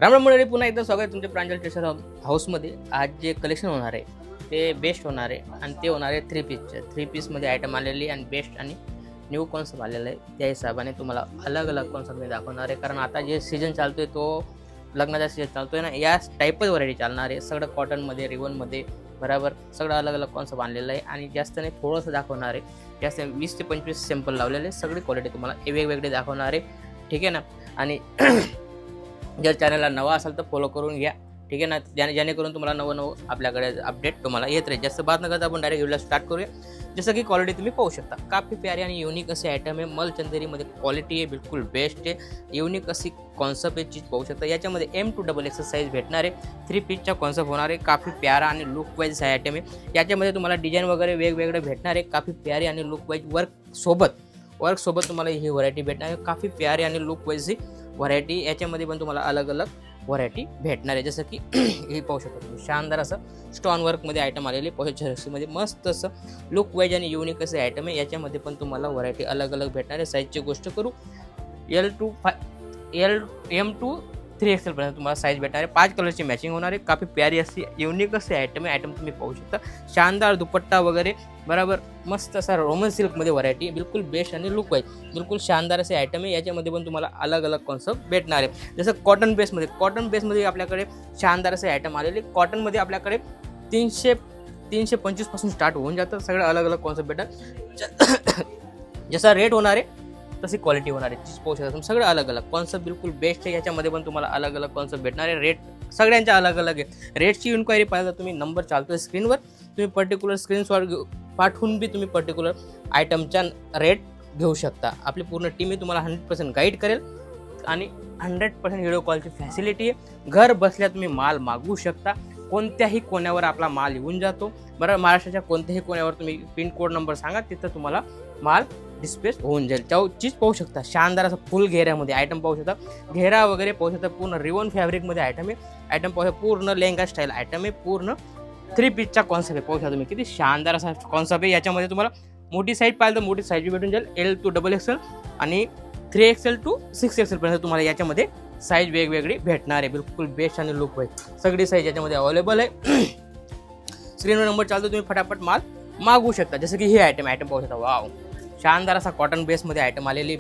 राम राम मंडळी, पुन्हा एकदा स्वागत आहे तुमच्या प्रांजल टेक्सटाईल हाऊसमध्ये. आज जे कलेक्शन होणार आहे ते बेस्ट होणार आहे आणि ते होणार आहे थ्री पीसमध्ये आयटम आलेली आणि बेस्ट आणि न्यू कॉन्सेप्ट आलेला आहे. त्या हिशोबाने तुम्हाला अलग अलग कॉन्सेप्ट मी दाखवणार आहे, कारण आता जे सीझन चालतो आहे तो लग्नाचा सीझन चालतो आहे ना, या टाईपच व्हरायटी चालणार आहे. सगळं कॉटनमध्ये, रिवनमध्ये बरोबर सगळं अलग अलग कॉन्सेप्ट आणलेलं आहे आणि जास्त नाही थोडंसं दाखवणार आहे. जास्त 20 ते 25 सॅम्पल लावलेले, सगळी क्वालिटी तुम्हाला वेगवेगळे दाखवणार आहे. ठीक आहे ना. आणि जर चॅनलला नवा असाल तर फॉलो करून घ्या. ठीक आहे ना, जेणेकरून तुम्हाला नवं आपल्याकडे अपडेट तुम्हाला येत राहील. जास्त बात न करता आपण डायरेक्ट व्हिडिओ स्टार्ट करूया. जसं की क्वालिटी तुम्ही पाहू शकता, काफी प्यारी आणि युनिक असे आयटम आहे. मलचंदेरीमध्ये क्वालिटी आहे, बिलकुल बेस्ट आहे. युनिक अशी कॉन्सेप्ट आहे, चीज पाहू शकता. याच्यामध्ये M2XX साईज भेटणार आहे. 3 पीसचा कॉन्सेप्ट होणार आहे. काफी प्यारा आणि लुक वाईज आयटम आहे. याच्यामध्ये तुम्हाला डिझाईन वगैरे वेगवेगळे भेटणार आहे. काफी प्यारी आणि लुक वाईज वर्क सोबत तुम्हाला ही व्हरायटी भेटणार आहे. काफी प्यारी आणि लुक वाईज ही व्हरायटी. याच्यामध्ये पण तुम्हाला अलग अलग व्हरायटी भेटणार आहे. जसं की हे पाहू शकता तुम्ही, शानदार असं स्टोन वर्कमध्ये आयटम आलेले पोशेमध्ये मस्त असं लुक वाईज आणि युनिक असे आयटम आहे. याच्यामध्ये पण तुम्हाला व्हरायटी अलग अलग भेटणार आहे. साईजची गोष्ट करू, M2 3XL पर्यंत तुम्हाला साईज भेटणार आहे. 5 कलरची मॅचिंग होणार आहे. काफी प्यारी अशी युनिक असे आयटम आहे. आयटम तुम्ही पाहू शकता, शानदार दुपट्टा वगैरे बरोबर मस्त असा रोमन सिल्कमध्ये व्हरायटी, बिलकुल बेस्ट आणि लुक वाईज बिलकुल शानदार असे आयटम आहे. याच्यामध्ये पण तुम्हाला अलग अलग कॉन्सेप्ट भेटणार आहे. जसं कॉटन बेसमध्ये आपल्याकडे शानदार असे आयटम आलेले. कॉटनमध्ये आपल्याकडे 325 पासून स्टार्ट होऊन जातं. सगळं अलग अलग कॉन्सेप्ट भेटतात. जसा रेट होणार आहे तशी क्वालिटी होणार आहे. चीज पाहू शकता तुम्ही, सगळं अलग अलग कॉन्सेप्ट बिलकुल बेस्ट आहे. याच्यामध्ये पण तुम्हाला अलग अलग कॉन्सेप्ट भेटणार आहे. रेट सगळ्यांच्या अलग अलग आहे. रेटची इन्क्वायरी पाहिजे तर तुम्ही नंबर चालतोय स्क्रीनवर, तुम्ही पर्टिक्युलर स्क्रीनशॉट पाठवून बी तुम्ही पर्टिक्युलर आयटमचा रेट घेऊ शकता. आपली पूर्ण टीम तुम्हाला 100% गाईड करेल आणि 100% व्हिडिओ कॉलची फॅसिलिटी आहे. घर बसल्या तुम्ही माल मागवू शकता. कोणत्याही कोण्यावर आपला माल येऊन जातो. बरं, महाराष्ट्राच्या कोणत्याही कोण्यावर तुम्ही पिनकोड नंबर सांगा, तिथं तुम्हाला माल डिस्पॅच होऊन जाईल. चीज पाहू शकता, शानदार असं फुल घेऱ्यामध्ये आयटम पाहू शकता. घेरा वगैरे पाहू शकता, पूर्ण रिवॉन फॅब्रिकमध्ये आयटम आहे. आयटम पाहू शकता, पूर्ण लेहंगा स्टाईल आयटम आहे. पूर्ण 3 पीसचा कॉन्सेप्ट आहे. पाहू शकता तुम्ही, किती शानदार असा कॉन्सेप्ट आहे. याच्यामध्ये तुम्हाला मोठी साईज पाहिजे तर मोठी साईज भेटून जाईल. L to XXL आणि 3XL to 6XL पर्यंत तुम्हाला याच्यामध्ये साईज वेगवेगळी भेटणार आहे. बिलकुल बेस्ट आणि लुक वाईज सगळी साईज याच्यामध्ये अवेलेबल आहे. स्क्रीनवर नंबर चालतो, तुम्ही फटाफट माल मागवू शकता. जसं की हे आयटम पाहू शकता, वाव शानदार असा कॉटन बेसमध्ये आयटम आलेली.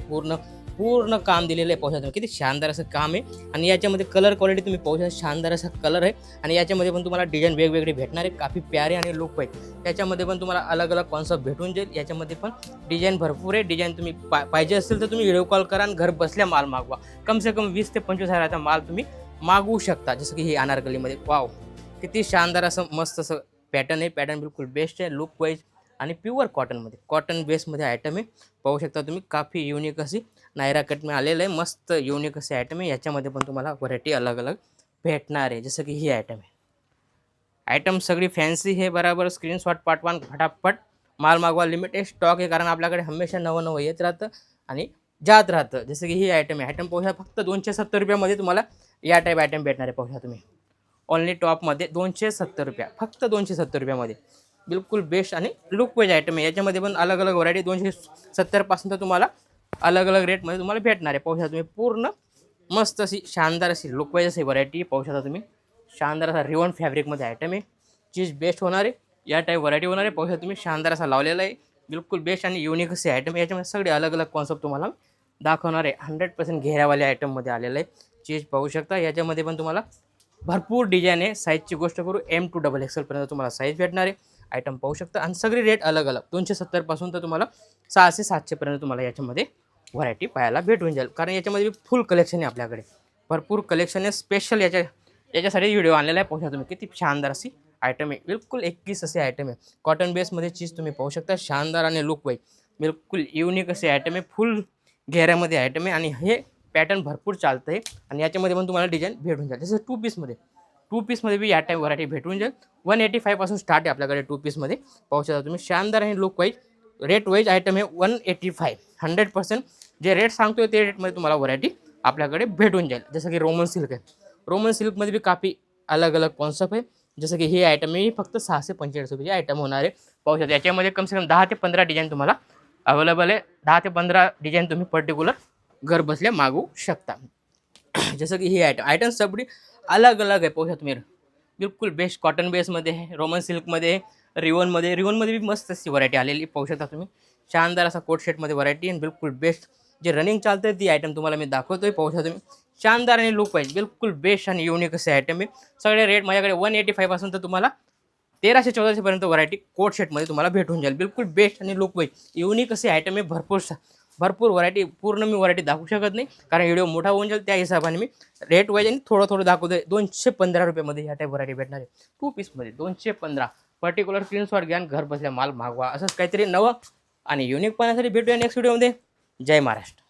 पूर्ण काम दिलेलं आहे. पाहू शकता किती शानदार असं काम आहे. आणि याच्यामध्ये कलर क्वालिटी तुम्ही पाहू शकता, शानदार असा कलर आहे. आणि याच्यामध्ये पण तुम्हाला डिझाईन वेगवेगळे भेटणार आहे. काफी प्यारे आणि लुक वाईज याच्यामध्ये पण तुम्हाला अलग अलग कॉन्सेप्ट भेटून जाईल. याच्यामध्ये पण डिझाईन भरपूर आहे. डिझाईन तुम्ही पाहिजे असेल तर तुम्ही व्हिडिओ कॉल करा आणि घर बसल्या माल मागवा. कमसे कम 20 ते 25 हजाराचा माल तुम्ही मागवू शकता. जसं की हे अनारकलीमध्ये, वाव किती शानदार असं मस्त असं पॅटर्न आहे. पॅटर्न बिलकुल बेस्ट आहे, लुक वाईज आणि प्युअर कॉटन बेसमध्ये आयटम आहे. पाहू शकता तुम्ही, काफी युनिक अशी नायरा कटमध्ये आलेलं आहे. मस्त युनिक असे आयटम आहे. याच्यामध्ये पण तुम्हाला व्हरायटी अलग अलग भेटणार आहे. जसं की ही आयटम आहे. आयटम सगळी फॅन्सी हे बरोबर. स्क्रीनशॉट पाठवा, फटाफट माल मागवा. लिमिटेड स्टॉक आहे, कारण आपल्याकडे हमेशा नवं येत राहतं आणि जात राहतं. जसं की ही आयटम आहे. आयटम पाहू शकता, फक्त 270 रुपयामध्ये तुम्हाला या टाईप आयटम भेटणार आहे. पाहू शकता तुम्ही, ओनली टॉपमध्ये 270 रुपया, फक्त 270 रुपयामध्ये बिलकुल बेस्ट आणि लुक वाईज आयटम आहे. याच्यामध्ये पण अलग अलग व्हरायटी 270 पासून तर तुम्हाला अलग अलग रेटमध्ये तुम्हाला भेटणार आहे. पाहू शकता तुम्ही, पूर्ण मस्त अशी शानदार अशी लुक वाईज अशी व्हरायटी पाहू शकता तुम्ही. शानदार असा रिवॉन फॅब्रिकमध्ये आयटम आहे. चीज बेस्ट होणार आहे. या टाईप व्हरायटी होणार आहे. पाहू शकता तुम्ही, शानदार असा लावलेला आहे. बिलकुल बेस्ट आणि युनिक असे आयटम आहे. याच्यामध्ये सगळे अलग अलग कॉन्सेप्ट तुम्हाला दाखवणार आहे. 100% घेऱ्यावाले आयटममध्ये आलेलं आहे. चीज पाहू शकता. याच्यामध्ये पण तुम्हाला भरपूर डिझाईन आहे. साईजची गोष्ट करू, M2 XXL पर्यंत तुम्हाला साईज भेटणार आहे. आयटम पाहू शकता आणि सगळे रेट अलग अलग. 270 पासून तर तुम्हाला 600-700 पर्यंत तुम्हाला याच्यामध्ये व्हरायटी पाहायला भेटून जाईल. कारण याच्यामध्ये फुल कलेक्शन आहे, आपल्याकडे भरपूर कलेक्शन आहे. स्पेशल याच्यासाठी व्हिडिओ आणलेला आहे. पाहू शकता तुम्ही, किती शानदार अशी आयटम आहे. बिलकुल 21 असे आयटम आहे. कॉटन बेसमध्ये चीज तुम्ही पाहू शकता, शानदार आणि लुक वाईज बिलकुल युनिक असे आयटम आहे. फुल घेऱ्यामध्ये आयटम आहे आणि हे पॅटर्न भरपूर चालतं आहे. आणि याच्यामध्ये पण तुम्हाला डिझाईन भेटून जाईल. जसं 2 पीसमध्ये बी या टाईप व्हरायटी भेटून जाईल. 185 पासून स्टार्ट आहे आपल्याकडे 2 पीसमध्ये. पाहू शकता तुम्ही, शानदार आणि look wise rate wise item आहे. 185 100% जे रेट सांगतोय ते रेटमध्ये तुम्हाला व्हरायटी आपल्याकडे भेटून जाईल. जसं की रोमन सिल्क आहे. रोमन सिल्कमध्ये बी काफी अलग अलग कॉन्सेप्ट आहे. जसं की हे आयटम आहे, फक्त 645 रुपयाचे आयटम होणार आहे. पाहू शकता, याच्यामध्ये कमसे कम 10 ते 15 डिझाईन तुम्हाला अवेलेबल आहे. 10 ते 15 डिझाईन तुम्ही पर्टिक्युलर घर बसल्या मागवू शकता. जसं की हे आयटम सगळी अलग अलग आहे, पाहू शकता तुम्ही. बिलकुल बेस्ट कॉटन बेसमध्ये आहे, रोमन सिल्कमध्ये आहे, रिवनमध्ये बी मस्त अशी व्हरायटी आलेली पाहू शकता तुम्ही. शानदार असा कोट शेटमध्ये व्हरायटी आणि बिलकुल बेस्ट जे रनिंग चालतं ती आयटम तुम्हाला मी दाखवतोय, पाहू शकता तुम्ही. शानदार आणि लुक पाहिजे बिलकुल बेस्ट आणि युनिक असे आयटम आहे. सगळे रेट माझ्याकडे 185 पासून तर तुम्हाला 1300-1400 पर्यंत व्हरायटी कोट शेटमध्ये तुम्हाला भेटून जाईल. बिलकुल बेस्ट आणि लुक वाईज युनिक असे आयटम आहे. भरपूर व्हरायटी पूर्ण मी व्हरायटी दाखवू शकत नाही, कारण व्हिडिओ मोठा होऊन जाईल. त्या हिशोबाने मी रेट वाईज आणि थोडं दाखवतोय. 215 रुपयामध्ये ह्या टाईप व्हरायटी भेटणार आहे. 2 पीसमध्ये 215. पर्टिक्युलर स्क्रीनशॉट घ्या, घर बसल्या माल मागवा. असंच काहीतरी नवं आणि युनिक पाहण्यासाठी भेटूया नेक्स्ट व्हिडिओमध्ये. जय महाराष्ट्र.